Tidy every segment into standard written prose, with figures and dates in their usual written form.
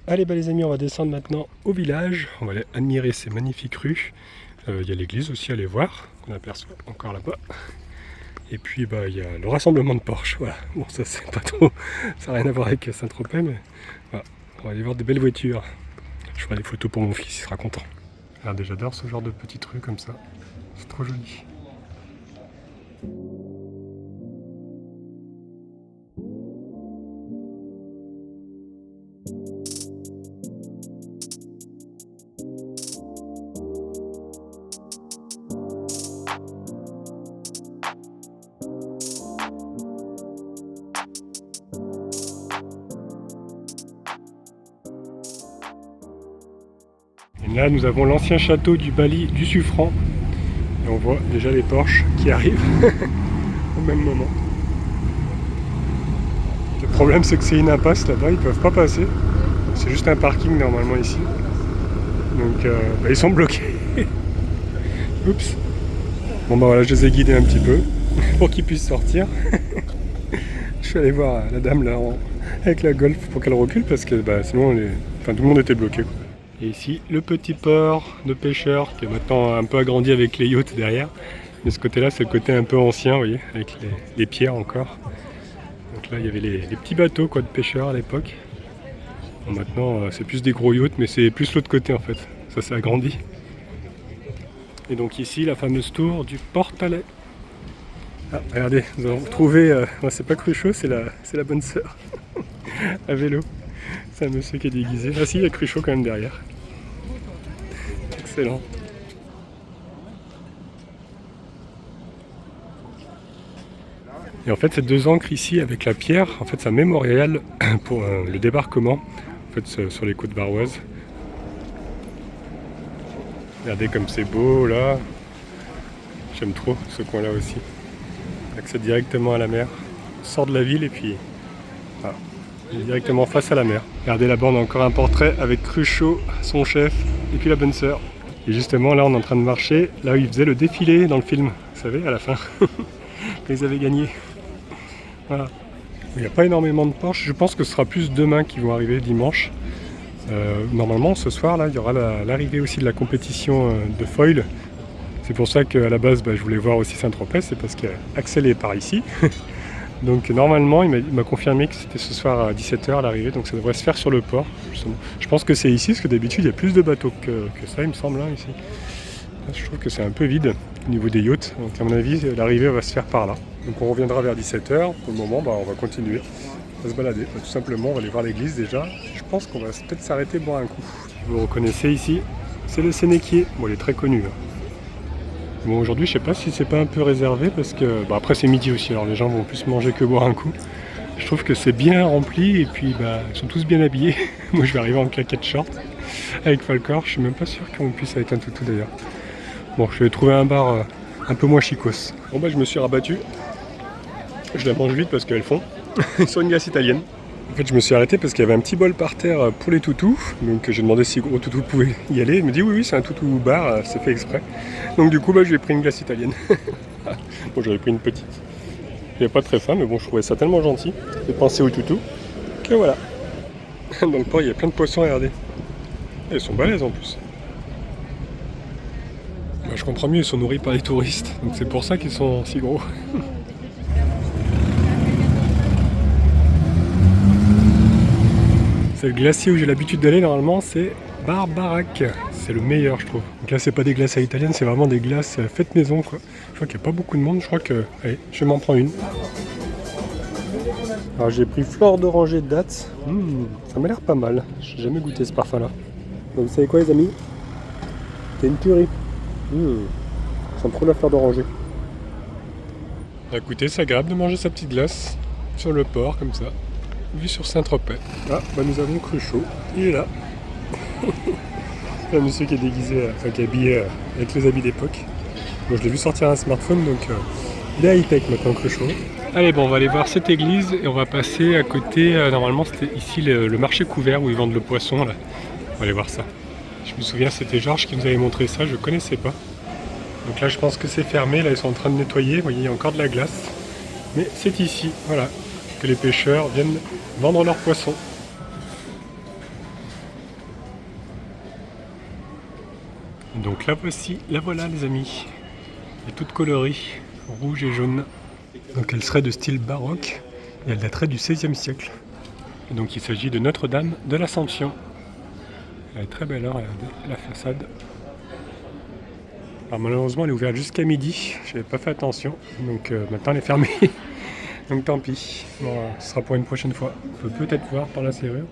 Allez les amis, on va descendre maintenant au village. On va aller admirer ces magnifiques rues. Il y a l'église aussi à aller voir, qu'on aperçoit encore là-bas. Et puis il y a le rassemblement de Porsche. Voilà. Bon, ça c'est pas trop, ça n'a rien à voir avec Saint-Tropez, mais voilà. On va aller voir des belles voitures. Je ferai des photos pour mon fils, il sera content. Regardez, j'adore ce genre de petites rues comme ça. C'est trop joli. Et là, nous avons l'ancien château du Bailly du Suffran. Et on voit déjà les Porsche qui arrivent au même moment. Le problème, c'est que c'est une impasse là-bas, ils peuvent pas passer. C'est juste un parking normalement ici. Donc ils sont bloqués. Oups. Bon voilà, je les ai guidés un petit peu pour qu'ils puissent sortir. Je suis allé voir la dame là avec la Golf pour qu'elle recule parce que sinon tout le monde était bloqué. Et ici, le petit port de pêcheurs qui est maintenant un peu agrandi avec les yachts derrière. Mais ce côté-là, c'est le côté un peu ancien, vous voyez, avec les pierres encore. Donc là, il y avait les petits bateaux de pêcheurs à l'époque. Bon, maintenant, c'est plus des gros yachts, mais c'est plus l'autre côté en fait. Ça s'est agrandi. Et donc ici, la fameuse tour du Portalet. Ah, regardez, nous avons trouvé, c'est pas Cruchot, c'est la bonne sœur, à vélo. C'est un monsieur qui est déguisé. Ah si, il y a Cruchot quand même derrière. Excellent. Et en fait, ces deux ancres ici avec la pierre, en fait, c'est un mémorial pour le débarquement, en fait, sur les côtes varoises. Regardez comme c'est beau là. J'aime trop ce coin-là aussi. Accès directement à la mer. On sort de la ville et puis voilà, on est directement face à la mer. Regardez là-bas, on a encore un portrait avec Cruchot, son chef, et puis la bonne sœur. Et justement là, on est en train de marcher là où ils faisaient le défilé dans le film. Vous savez, à la fin, quand ils avaient gagné. Voilà. Il n'y a pas énormément de Porsche. Je pense que ce sera plus demain qui vont arriver dimanche. Normalement, ce soir, là, il y aura l'arrivée aussi de la compétition de foil. C'est pour ça qu'à la base, je voulais voir aussi Saint-Tropez, c'est parce qu'Axel est par ici. Donc normalement, il m'a confirmé que c'était ce soir à 17h à l'arrivée, donc ça devrait se faire sur le port. Justement. Je pense que c'est ici, parce que d'habitude, il y a plus de bateaux que ça, il me semble, ici. Là, je trouve que c'est un peu vide au niveau des yachts, donc à mon avis, l'arrivée va se faire par là. Donc on reviendra vers 17h. Pour le moment, on va continuer. On va se balader. Tout simplement, on va aller voir l'église déjà. Je pense qu'on va peut-être s'arrêter boire un coup. Vous reconnaissez ici, c'est le Sénéquier. Bon, il est très connu. Bon, aujourd'hui, je sais pas si c'est pas un peu réservé parce que après c'est midi aussi, alors les gens vont plus manger que boire un coup. Je trouve que c'est bien rempli et puis ils sont tous bien habillés. Moi, je vais arriver en claquette short avec Falcor. Je suis même pas sûr qu'on puisse avec un toutou d'ailleurs. Bon, je vais trouver un bar un peu moins chicos. Bon je me suis rabattu. Je la mange vite parce qu'elles font sur une glace italienne. En fait, je me suis arrêté parce qu'il y avait un petit bol par terre pour les toutous. Donc j'ai demandé si Gros Toutou pouvait y aller. Il me dit oui, c'est un toutou bar, c'est fait exprès. Donc du coup, je lui ai pris une glace italienne. Bon, j'avais pris une petite. J'avais pas très faim, mais bon, je trouvais ça tellement gentil de penser aux toutous que voilà. Dans le port, il y a plein de poissons, regardez. Et ils sont balèzes en plus. Je comprends mieux, ils sont nourris par les touristes. Donc c'est pour ça qu'ils sont si gros. C'est le glacier où j'ai l'habitude d'aller normalement, c'est Barbarac. C'est le meilleur, je trouve. Donc là, c'est pas des glaces à l'italienne, c'est vraiment des glaces faites maison, quoi. Je crois qu'il n'y a pas beaucoup de monde, je crois que... Allez, je vais m'en prendre une. Alors j'ai pris fleur d'oranger de dattes. Ça m'a l'air pas mal. J'ai jamais goûté ce parfum-là. Donc vous savez quoi les amis? C'est une tuerie. Ça me trop la fleur d'oranger. Écoutez, c'est agréable de manger sa petite glace sur le port, comme ça. Vue sur Saint-Tropez. Ah, nous avons Cruchot. Il est là. Un monsieur qui est déguisé, qui est habillé avec les habits d'époque. Bon, je l'ai vu sortir un smartphone, donc il est high-tech maintenant, Cruchot. Allez, on va aller voir cette église et on va passer à côté. Normalement, c'était ici le marché couvert où ils vendent le poisson. Là. On va aller voir ça. Je me souviens, c'était Georges qui nous avait montré ça, je connaissais pas. Donc là, je pense que c'est fermé. Là, ils sont en train de nettoyer. Vous voyez, il y a encore de la glace. Mais c'est ici, voilà, que les pêcheurs viennent vendre leurs poissons. Donc là voici, la voilà les amis. Elle est toute colorée, rouge et jaune. Donc elle serait de style baroque et elle daterait du XVIe siècle. Et donc il s'agit de Notre-Dame de l'Assomption. Elle est très belle, hein, regardez la façade. Alors malheureusement elle est ouverte jusqu'à midi, je n'avais pas fait attention, donc maintenant elle est fermée. Donc tant pis, bon, ce sera pour une prochaine fois. On peut peut-être voir par la serrure.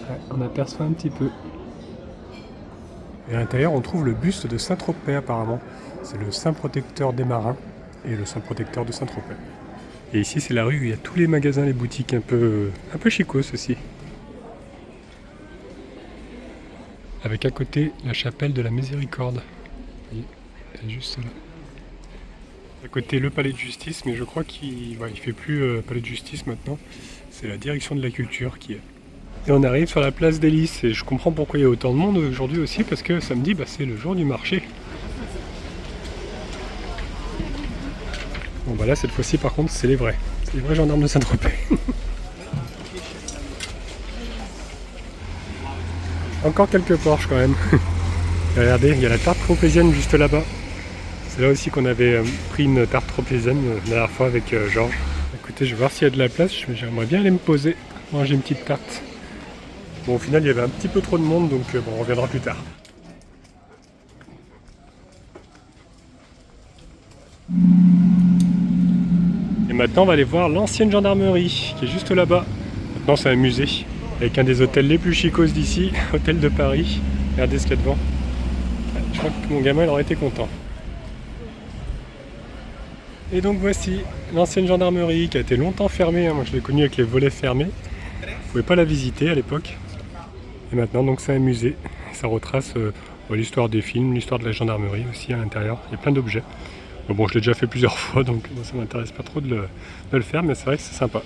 Ouais, on aperçoit un petit peu. Et à l'intérieur on trouve le buste de Saint-Tropez apparemment. C'est le saint protecteur des marins et le saint protecteur de Saint-Tropez. Et ici c'est la rue où il y a tous les magasins, les boutiques un peu chicos aussi. Avec à côté la chapelle de la Miséricorde. Vous voyez, elle est juste là. À côté le palais de justice, mais je crois qu'il ne fait plus palais de justice maintenant. C'est la direction de la culture qui est. Et on arrive sur la place des Lys. Et je comprends pourquoi il y a autant de monde aujourd'hui aussi, parce que samedi c'est le jour du marché. Bon là cette fois-ci par contre c'est les vrais. C'est les vrais gendarmes de Saint-Tropez. Encore quelques Porsche quand même. Et regardez, il y a la tarte tropézienne juste là-bas. C'est là aussi qu'on avait pris une tarte tropézienne la dernière fois avec Georges. Écoutez, je vais voir s'il y a de la place. J'aimerais bien aller me poser, manger une petite tarte. Bon, au final, il y avait un petit peu trop de monde, donc bon, on reviendra plus tard. Et maintenant, on va aller voir l'ancienne gendarmerie, qui est juste là-bas. Maintenant, c'est un musée, avec un des hôtels les plus chicos d'ici, hôtel de Paris. Regardez ce qu'il y a devant. Je crois que mon gamin il aurait été content. Et donc voici l'ancienne gendarmerie qui a été longtemps fermée. Moi je l'ai connue avec les volets fermés. Vous ne pouvez pas la visiter à l'époque. Et maintenant donc c'est un musée. Ça retrace l'histoire des films, l'histoire de la gendarmerie aussi à l'intérieur. Il y a plein d'objets. Bon, je l'ai déjà fait plusieurs fois donc ça ne m'intéresse pas trop de le faire, mais c'est vrai que c'est sympa.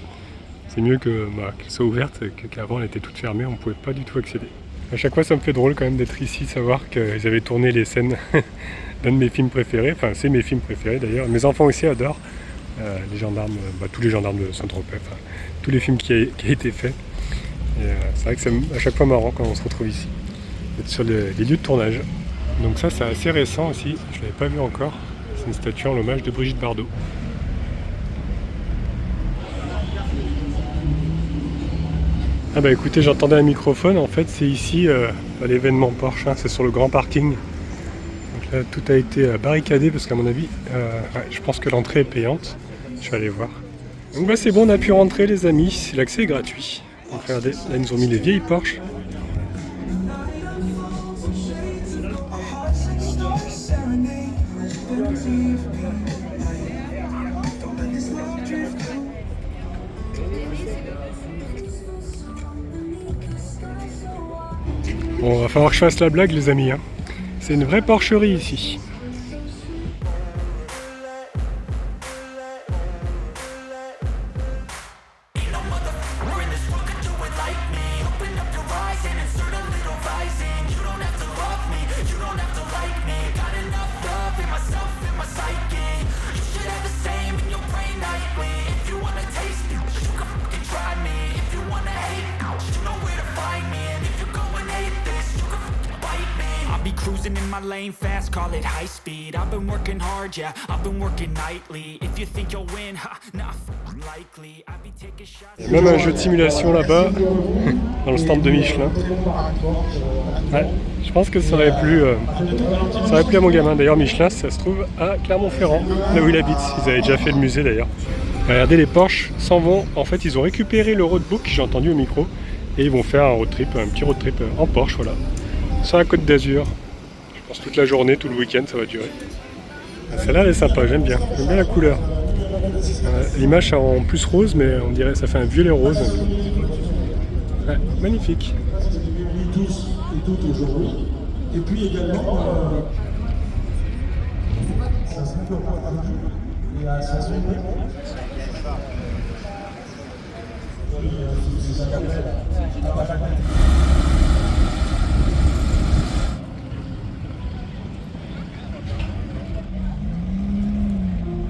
C'est mieux qu'elle soit ouverte qu'avant elle était toute fermée, on ne pouvait pas du tout accéder. À chaque fois ça me fait drôle quand même d'être ici, de savoir qu'ils avaient tourné les scènes d'un de mes films préférés, enfin c'est mes films préférés d'ailleurs, mes enfants aussi adorent les gendarmes, tous les gendarmes de Saint-Tropez, tous les films qui a été faits. C'est vrai que c'est à chaque fois marrant quand on se retrouve ici, d'être sur les lieux de tournage. Donc ça c'est assez récent aussi, je ne l'avais pas vu encore, c'est une statue en l'hommage de Brigitte Bardot. Ah bah écoutez, j'entendais un microphone, en fait c'est ici à l'événement Porsche, c'est sur le grand parking. Donc là tout a été barricadé parce qu'à mon avis, je pense que l'entrée est payante. Je vais aller voir. Donc c'est bon, on a pu rentrer les amis, l'accès est gratuit. Donc regardez, là ils nous ont mis les vieilles Porsche. Bon, va falloir que je fasse la blague les amis, hein. C'est une vraie porcherie ici. Cruising in my lane fast, call it high speed. I've been working hard, yeah, I've been working nightly. If you think you'll win, ha, not likely. I'll be taking shots. Il y a même un jeu de simulation là-bas, dans le stand de Michelin. Ouais, je pense que ça aurait plu à mon gamin. D'ailleurs, Michelin, ça se trouve à Clermont-Ferrand, là où il habite. Ils avaient déjà fait le musée d'ailleurs. Regardez, les Porsche s'en vont. En fait, ils ont récupéré le roadbook, j'ai entendu au micro, et ils vont faire un road trip, un petit road trip en Porsche, voilà, sur la Côte d'Azur. Je pense toute la journée, tout le week-end, ça va durer. Celle-là, elle est sympa, j'aime bien la couleur. L'image est en plus rose, mais on dirait ça fait un violet rose. Ouais, magnifique. Tous et toutes aujourd'hui. Et puis également, ça se peut pas et à ça se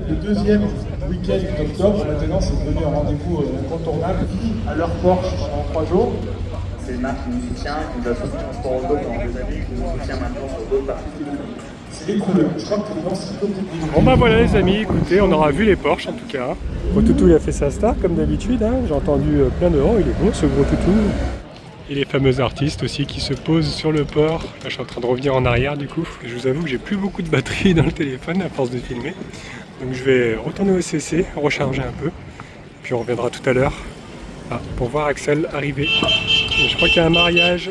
Le deuxième week-end d'octobre, maintenant, c'est devenu un rendez-vous incontournable à l'heure Porsche pendant 3 jours. C'est c'est une marque qui nous soutient, qui nous a soutenu en sport auto pendant des années, qui nous soutient maintenant sur d'autres parties. C'est les couleurs. Je crois que tout le monde s'y compte. Bon bah voilà les amis, écoutez, on aura vu les Porsche en tout cas. Gros Toutou il a fait sa star comme d'habitude, hein. J'ai entendu plein de vent, il est bon ce Gros Toutou. Et les fameux artistes aussi qui se posent sur le port. Là je suis en train de revenir en arrière du coup. Je vous avoue que j'ai plus beaucoup de batterie dans le téléphone à force de filmer. Donc je vais retourner au CC, recharger un peu. Puis on reviendra tout à l'heure pour voir Axel arriver. Je crois qu'il y a un mariage.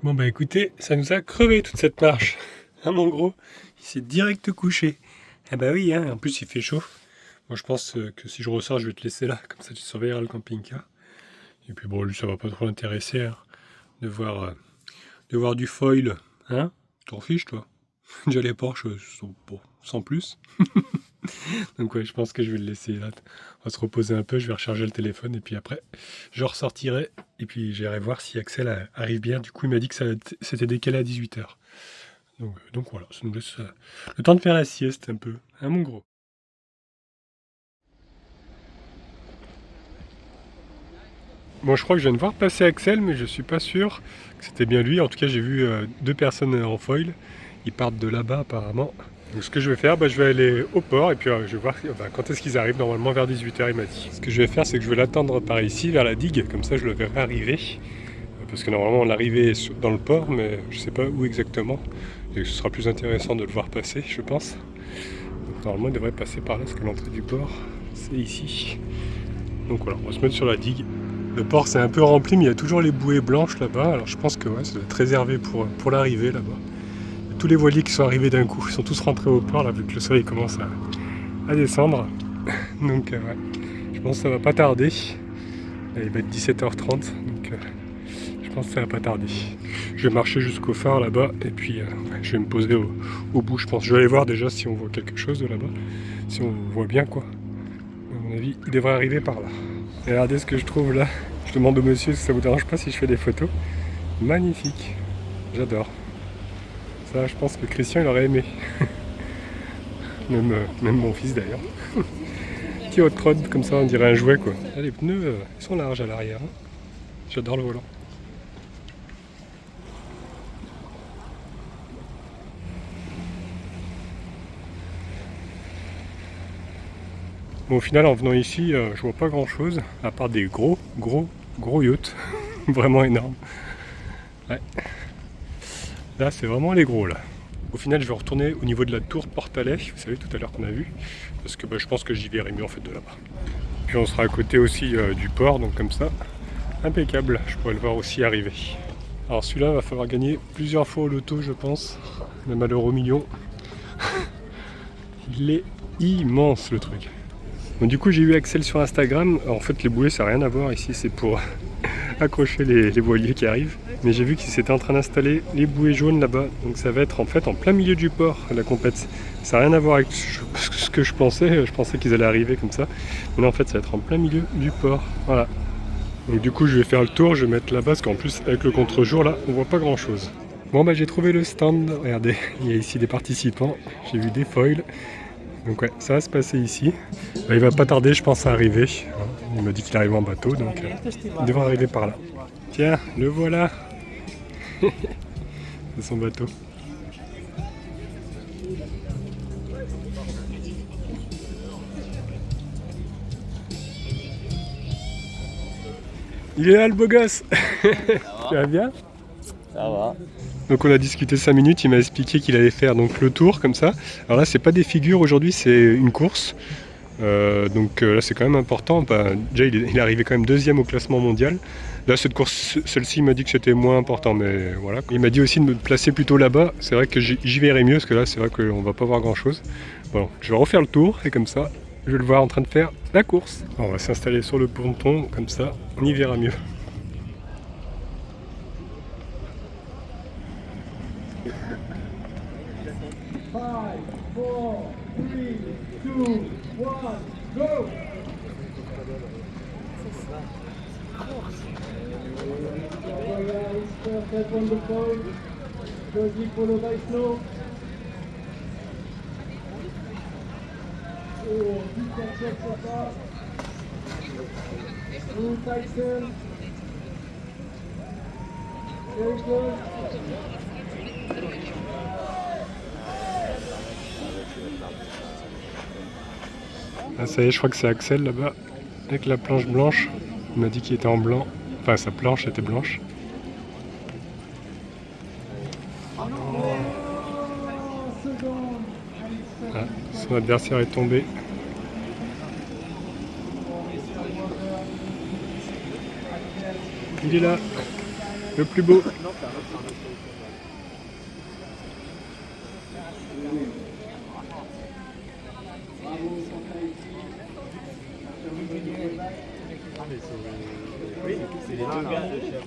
Bon bah écoutez, ça nous a crevé toute cette marche. Hein mon gros, il s'est direct couché. Ah bah oui, hein, en plus il fait chaud. Moi je pense que si je ressors, je vais te laisser là, comme ça tu surveilleras le camping-car. Et puis bon, lui ça va pas trop l'intéresser hein, de voir du foil. Hein, t'en fiches toi. Déjà les Porsche sont bon, sans plus. Donc ouais, je pense que je vais le laisser là. On va se reposer un peu, je vais recharger le téléphone et puis après je ressortirai et puis j'irai voir si Axel arrive bien. Du coup il m'a dit que c'était décalé à 18h. Donc voilà, ça nous laisse le temps de faire la sieste un peu, hein mon gros. Bon je crois que je viens de voir passer Axel mais je suis pas sûr que c'était bien lui. En tout cas j'ai vu 2 personnes en foil, ils partent de là-bas apparemment. Donc ce que je vais faire, je vais aller au port et puis je vais voir quand est-ce qu'ils arrivent, normalement vers 18h il m'a dit. Ce que je vais faire c'est que je vais l'attendre par ici, vers la digue, comme ça je le verrai arriver. Parce que normalement on l'arrivait dans le port, mais je sais pas où exactement. Et ce sera plus intéressant de le voir passer, je pense. Donc normalement il devrait passer par là, parce que l'entrée du port c'est ici. Donc voilà, on va se mettre sur la digue. Le port c'est un peu rempli, mais il y a toujours les bouées blanches là-bas. Alors je pense que ouais, ça doit être réservé pour l'arrivée là-bas. Tous les voiliers qui sont arrivés d'un coup, ils sont tous rentrés au port là, vu que le soleil commence à descendre. Donc ouais, je pense que ça va pas tarder. Là, il va être 17h30, donc je pense que ça va pas tarder. Je vais marcher jusqu'au phare là-bas et puis je vais me poser au bout. Je pense que je vais aller voir déjà si on voit quelque chose de là-bas, si on voit bien quoi. À mon avis, il devrait arriver par là. Et regardez ce que je trouve là. Je demande au monsieur si ça vous dérange pas si je fais des photos. Magnifique, j'adore. Ça, je pense que Christian il aurait aimé. même mon fils d'ailleurs. Petit hot rod comme ça, on dirait un jouet quoi. Là, les pneus ils sont larges à l'arrière. Hein. J'adore le volant. Bon, au final, en venant ici, je vois pas grand chose à part des gros yachts. Vraiment énormes. Ouais. Là, c'est vraiment les gros là. Au final, je vais retourner au niveau de la tour Portalet, vous savez, tout à l'heure qu'on a vu, parce que je pense que j'y verrai mieux en fait de là-bas. Puis on sera à côté aussi du port, donc comme ça, impeccable, je pourrais le voir aussi arriver. Alors celui-là, il va falloir gagner plusieurs fois au loto, je pense, même à l'euro million. Il est immense le truc. Bon, du coup, j'ai eu Axel sur Instagram. Alors, en fait, les bouées, ça n'a rien à voir ici, c'est pour accrocher les voiliers qui arrivent. Mais j'ai vu qu'ils étaient en train d'installer les bouées jaunes là-bas. Donc ça va être en fait en plein milieu du port, la compète. Ça n'a rien à voir avec ce que je pensais. Je pensais qu'ils allaient arriver comme ça. Mais là, en fait, ça va être en plein milieu du port. Voilà. Donc du coup, je vais faire le tour. Je vais mettre là-bas, parce qu'en plus, avec le contre-jour, là, on voit pas grand-chose. Bon, j'ai trouvé le stand. Regardez, il y a ici des participants. J'ai vu des foils. Donc ouais, ça va se passer ici. Il va pas tarder, je pense, à arriver. Il m'a dit qu'il arrive en bateau, donc il devrait arriver par là. Tiens, le voilà. C'est son bateau. Il est là le beau gosse. Tu vas bien? Ça va. Donc on a discuté 5 minutes, il m'a expliqué qu'il allait faire donc le tour comme ça. Alors là c'est pas des figures aujourd'hui, c'est une course. Donc là c'est quand même important. Déjà il est arrivé quand même 2e au classement mondial. Là cette course, celle-ci il m'a dit que c'était moins important, mais voilà. Il m'a dit aussi de me placer plutôt là-bas. C'est vrai que j'y verrai mieux parce que là c'est vrai qu'on va pas voir grand chose. Bon, je vais refaire le tour et comme ça je vais le voir en train de faire la course. Alors, on va s'installer sur le ponton, comme ça on y verra mieux. 5, 4, 3, 2, 1, go! Perfect on the point. Josie followed by Snow. Oh, big catch-up so far. Blue Tyson. Very good. Ah, ça y est, je crois que c'est Axel là-bas, avec la planche blanche. Il m'a dit qu'il était en blanc. Enfin, sa planche était blanche. Ah, son adversaire est tombé. Il est là, le plus beau. Oui, c'est les deux gars de chef.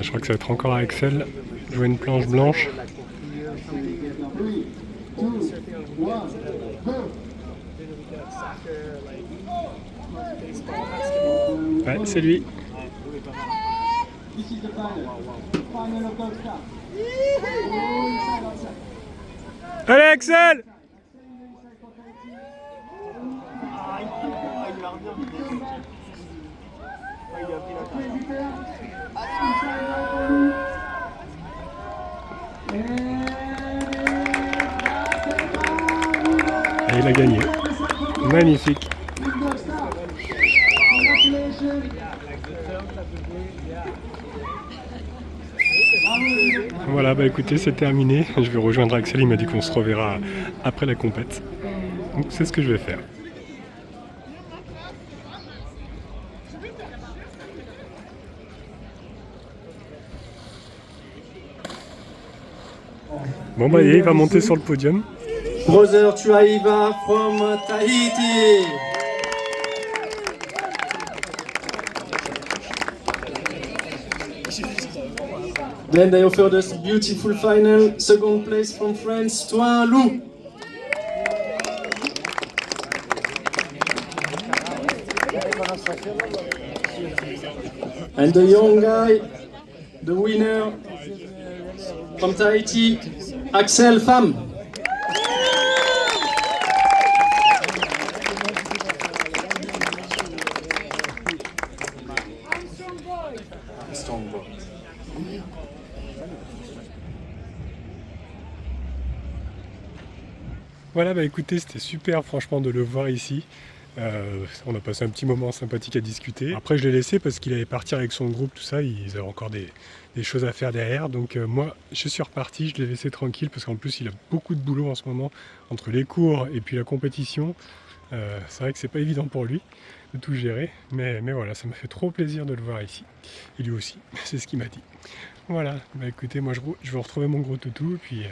Je crois que ça va être encore Axel. Jouer une planche blanche. Ouais, c'est lui. Allez Axel! Et il a gagné. Magnifique. Voilà, bah écoutez, c'est terminé. Je vais rejoindre Axel, il m'a dit qu'on se reverra après la compète. Donc c'est ce que je vais faire. Bon bah il va monter sur le podium. Brother Chuaiva from Tahiti. Then they offered us beautiful final, second place from France, Toin Lou. And the young guy, the winner from Tahiti, Axel Pham. Voilà, bah écoutez, c'était super franchement de le voir ici. On a passé un petit moment sympathique à discuter. Après je l'ai laissé parce qu'il allait partir avec son groupe, tout ça, ils avaient encore des choses à faire derrière. Donc moi je suis reparti, je l'ai laissé tranquille parce qu'en plus il a beaucoup de boulot en ce moment entre les cours et puis la compétition. C'est vrai que c'est pas évident pour lui de tout gérer, mais voilà, ça m'a fait trop plaisir de le voir ici. Et lui aussi, c'est ce qu'il m'a dit. Voilà, bah écoutez, moi je vais retrouver mon gros toutou et puis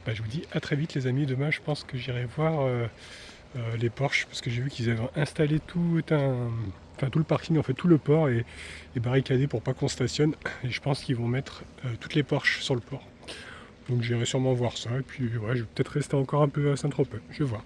bah, je vous dis à très vite les amis. Demain je pense que j'irai voir les Porsche parce que j'ai vu qu'ils avaient installé tout le parking, en fait tout le port est barricadé pour pas qu'on stationne, et je pense qu'ils vont mettre toutes les Porsche sur le port. Donc j'irai sûrement voir ça et puis ouais, je vais peut-être rester encore un peu à Saint-Tropez, je vais voir.